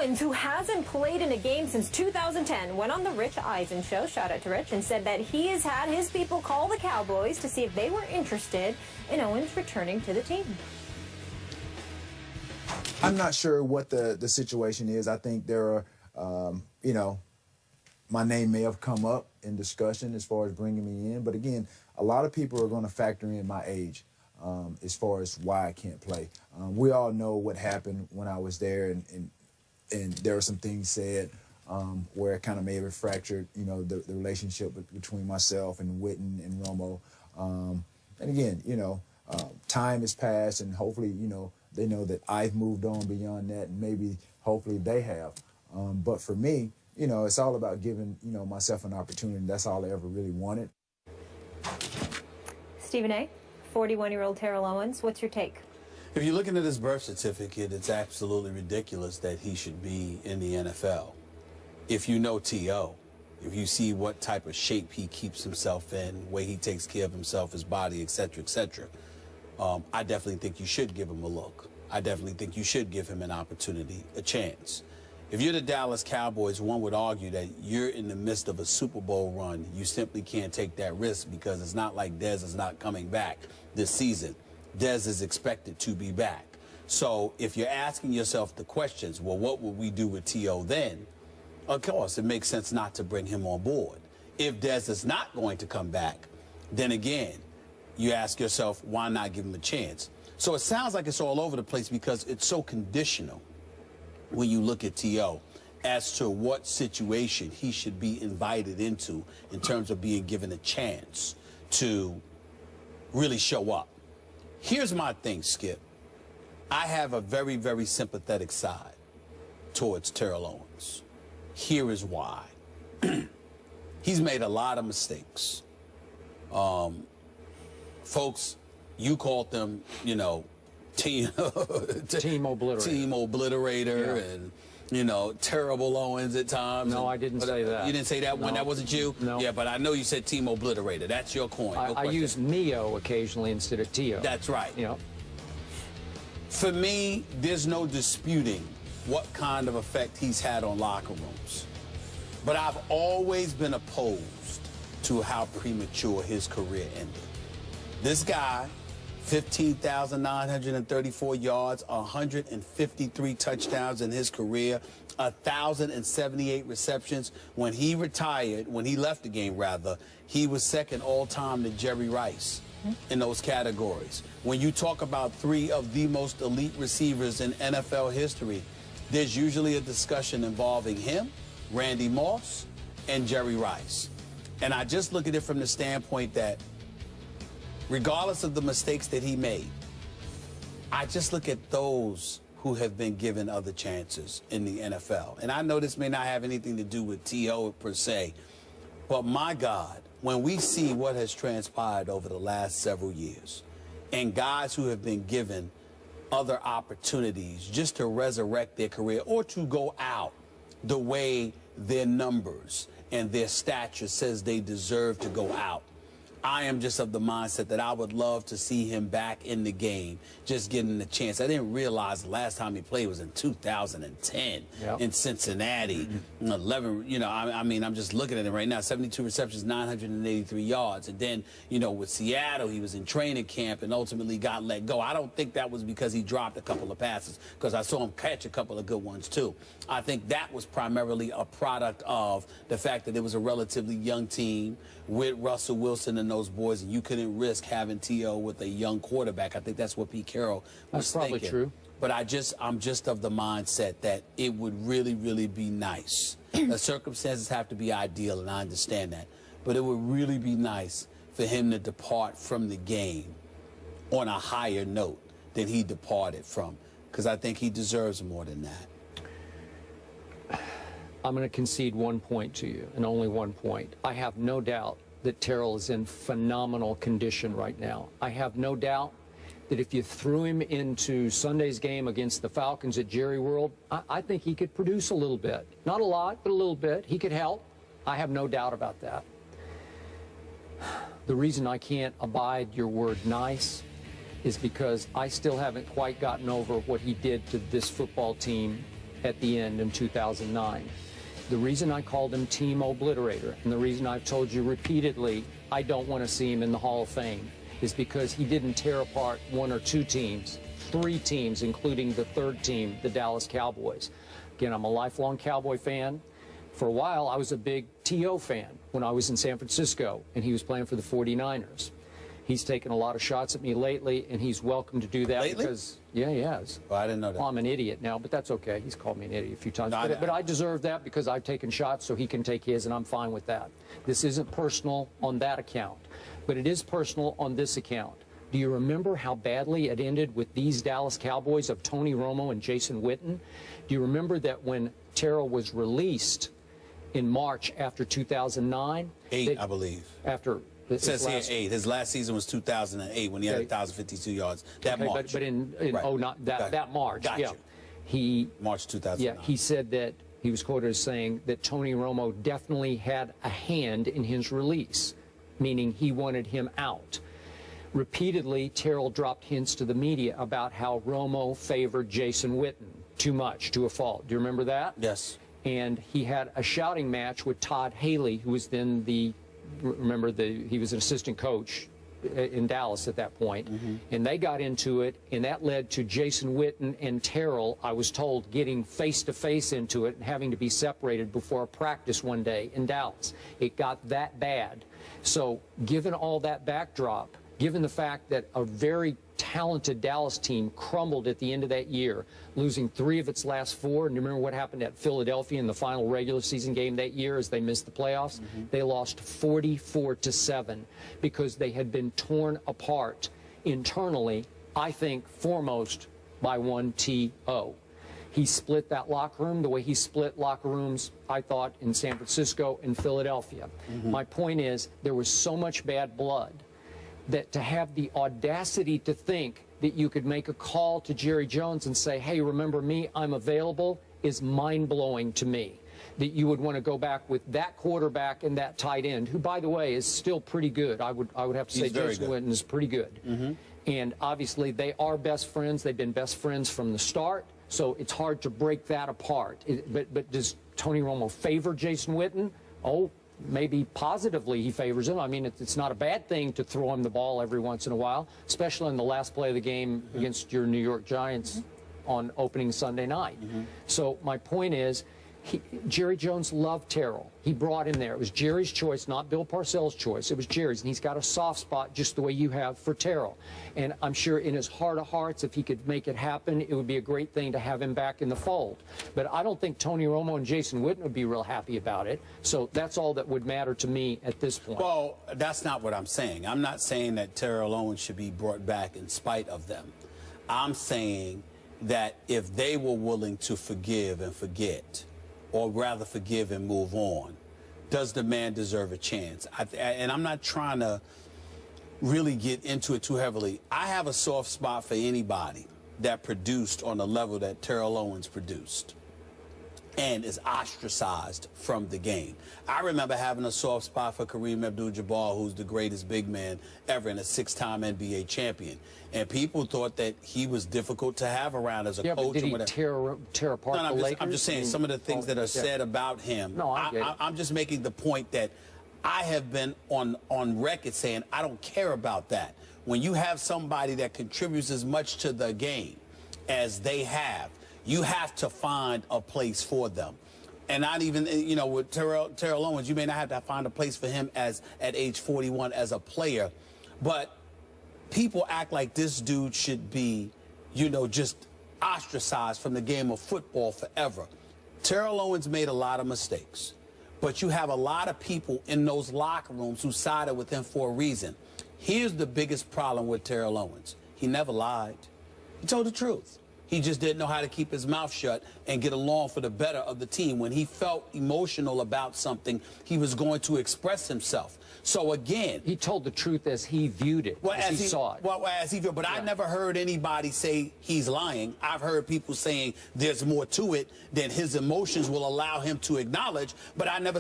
Owens, who hasn't played in a game since 2010, went on the Rich Eisen show, shout out to Rich, and said that he has had his people call the Cowboys to see if they were interested in Owens returning to the team. I'm not sure what the situation is. I think there are, you know, my name may have come up in discussion as far as bringing me in. But again, a lot of people are going to factor in my age as far as why I can't play. We all know what happened when I was there, and there were some things said where it kind of may have fractured, you know, the relationship between myself and Witten and Romo. And again, you know, time has passed, and hopefully, you know, they know that I've moved on beyond that, and maybe, hopefully, they have. But for me, you know, it's all about giving, you know, myself an opportunity. That's all I ever really wanted. Stephen A., 41-year-old Terrell Owens, what's your take? If you're looking at his birth certificate, it's absolutely ridiculous that he should be in the NFL. If you know T.O., if you see what type of shape he keeps himself in, way he takes care of himself, his body, etc., etc., I definitely think you should give him a look. I definitely think you should give him an opportunity, a chance. If you're the Dallas Cowboys, one would argue that you're in the midst of a Super Bowl run. You simply can't take that risk because it's not like Dez is not coming back this season. Dez is expected to be back. So if you're asking yourself the questions, well, what would we do with T.O. then? Of course, it makes sense not to bring him on board. If Dez is not going to come back, then again, you ask yourself, why not give him a chance? So it sounds like it's all over the place because it's so conditional when you look at T.O. as to what situation he should be invited into in terms of being given a chance to really show up. Here's my thing, Skip. I have a very, very sympathetic side towards Terrell Owens. Here is why. He's made a lot of mistakes. Folks, you called them, you know, team obliterator. Team obliterator, yeah. And, you know, terrible Owens at times. No, I didn't say that. You didn't say that when that wasn't you? No. Yeah, but I know you said team obliterator. That's your coin. I use Neo occasionally instead of T.O. That's right. You know. For me, there's no disputing what kind of effect he's had on locker rooms. But I've always been opposed to how premature his career ended. This guy, 15,934 yards, 153 touchdowns in his career, 1,078 receptions. When he retired, when he left the game, rather, he was second all-time to Jerry Rice in those categories. When you talk about three of the most elite receivers in NFL history, there's usually a discussion involving him, Randy Moss, and Jerry Rice. And I just look at it from the standpoint that regardless of the mistakes that he made, I just look at those who have been given other chances in the NFL. And I know this may not have anything to do with T.O. per se, but my God, when we see what has transpired over the last several years and guys who have been given other opportunities just to resurrect their career or to go out the way their numbers and their stature says they deserve to go out, I am just of the mindset that I would love to see him back in the game, just getting the chance. I didn't realize the last time he played was in 2010 in Cincinnati. 11, you know, I mean, I'm just looking at it right now. 72 receptions, 983 yards. And then, you know, with Seattle, he was in training camp and ultimately got let go. I don't think that was because he dropped a couple of passes, because I saw him catch a couple of good ones, too. I think that was primarily a product of the fact that it was a relatively young team with Russell Wilson and those boys, and you couldn't risk having T.O. with a young quarterback. I think that's what Pete Carroll was thinking. That's probably true. But I'm just of the mindset that it would really, really be nice. The circumstances have to be ideal, and I understand that. But it would really be nice for him to depart from the game on a higher note than he departed from, because I think he deserves more than that. I'm going to concede 1 point to you, and only 1 point. I have no doubt that Terrell is in phenomenal condition right now. I have no doubt that if you threw him into Sunday's game against the Falcons at Jerry World, I think he could produce a little bit. Not a lot, but a little bit. He could help. I have no doubt about that. The reason I can't abide your word nice is because I still haven't quite gotten over what he did to this football team at the end in 2009. The reason I called him Team Obliterator, and the reason I've told you repeatedly I don't want to see him in the Hall of Fame, is because he didn't tear apart one or two teams, three teams, including the third team, the Dallas Cowboys. Again, I'm a lifelong Cowboy fan. For a while, I was a big T.O. fan when I was in San Francisco, and he was playing for the 49ers. He's taken a lot of shots at me lately, and he's welcome to do that. Lately? Because, yeah, he has. Oh, I didn't know that. Well, I'm an idiot now, but that's okay. He's called me an idiot a few times. No, but I deserve that because I've taken shots, so he can take his, and I'm fine with that. This isn't personal on that account, but it is personal on this account. Do you remember how badly it ended with these Dallas Cowboys of Tony Romo and Jason Witten? Do you remember that when Terrell was released in March after 2009? I believe. After... It says here 8. His last season was 2008 when he had 1,052 yards. That okay, March. But in right. that March, Got yeah. you. March 2009. Yeah, he said that he was quoted as saying that Tony Romo definitely had a hand in his release, meaning he wanted him out. Repeatedly, Terrell dropped hints to the media about how Romo favored Jason Witten too much, to a fault. Do you remember that? Yes. And he had a shouting match with Todd Haley, who was then the... Remember, he was an assistant coach in Dallas at that point, and they got into it, and that led to Jason Witten and Terrell, I was told, getting face-to-face into it and having to be separated before a practice one day in Dallas. It got that bad. So given all that backdrop, given the fact that a very talented Dallas team crumbled at the end of that year, losing 3 of its last 4. And you remember what happened at Philadelphia in the final regular season game that year as they missed the playoffs? They lost 44-7 because they had been torn apart internally, I think, foremost by one T.O. He split that locker room the way he split locker rooms, I thought, in San Francisco and Philadelphia. My point is, there was so much bad blood that to have the audacity to think that you could make a call to Jerry Jones and say, hey, remember me, I'm available, is mind-blowing to me. That you would want to go back with that quarterback and that tight end, who, by the way, is still pretty good. I would have to say Jason Witten is pretty good. And obviously, they are best friends. They've been best friends from the start, so it's hard to break that apart. But does Tony Romo favor Jason Witten? Oh, maybe positively he favors him. I mean, it's not a bad thing to throw him the ball every once in a while, especially in the last play of the game against your New York Giants on opening Sunday night. So my point is, Jerry Jones loved Terrell. He brought him there. It was Jerry's choice, not Bill Parcells' choice. It was Jerry's, and he's got a soft spot just the way you have for Terrell. And I'm sure in his heart of hearts, if he could make it happen, it would be a great thing to have him back in the fold. But I don't think Tony Romo and Jason Witten would be real happy about it. So that's all that would matter to me at this point. Well, that's not what I'm saying. I'm not saying that Terrell Owens should be brought back in spite of them. I'm saying that if they were willing to forgive and forget, or rather forgive and move on, does the man deserve a chance? And I'm not trying to really get into it too heavily. I have a soft spot for anybody that produced on the level that Terrell Owens produced and is ostracized from the game. I remember having a soft spot for Kareem Abdul-Jabbar, who's the greatest big man ever and a 6-time NBA champion. And people thought that he was difficult to have around as a coach. But did he or tear apart the Lakers? I'm just saying some of the things that are said about him. No, I get it. I'm just making the point that I have been on record saying I don't care about that. When you have somebody that contributes as much to the game as they have, you have to find a place for them. And not even, you know, with Terrell Owens, you may not have to find a place for him at age 41 as a player. But people act like this dude should be, you know, just ostracized from the game of football forever. Terrell Owens made a lot of mistakes. But you have a lot of people in those locker rooms who sided with him for a reason. Here's the biggest problem with Terrell Owens. He never lied. He told the truth. He just didn't know how to keep his mouth shut and get along for the better of the team. When he felt emotional about something, he was going to express himself. So again, he told the truth as he viewed it, as he saw it. Well, as he viewed, but I never heard anybody say he's lying. I've heard people saying there's more to it than his emotions will allow him to acknowledge. But I never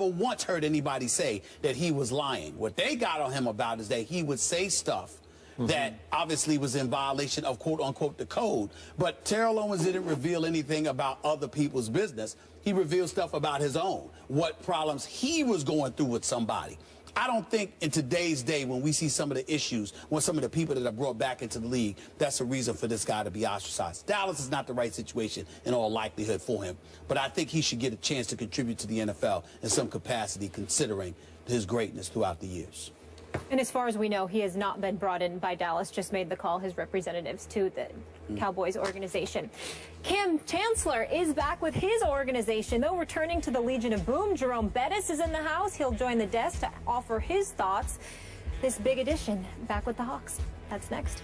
once heard anybody say that he was lying. What they got on him about is that he would say stuff that obviously was in violation of quote-unquote the code. But Terrell Owens didn't reveal anything about other people's business. He revealed stuff about his own, what problems he was going through with somebody. I don't think in today's day, when we see some of the issues, when some of the people that are brought back into the league, that's a reason for this guy to be ostracized. Dallas is not the right situation in all likelihood for him, but I think he should get a chance to contribute to the NFL in some capacity, considering his greatness throughout the years. And as far as we know, he has not been brought in by Dallas, just made the call, his representatives, to the Cowboys organization. Cam Chancellor is back with his organization, though returning to the Legion of Boom. Jerome Bettis is in the house. He'll join the desk to offer his thoughts. This big addition back with the Hawks. That's next.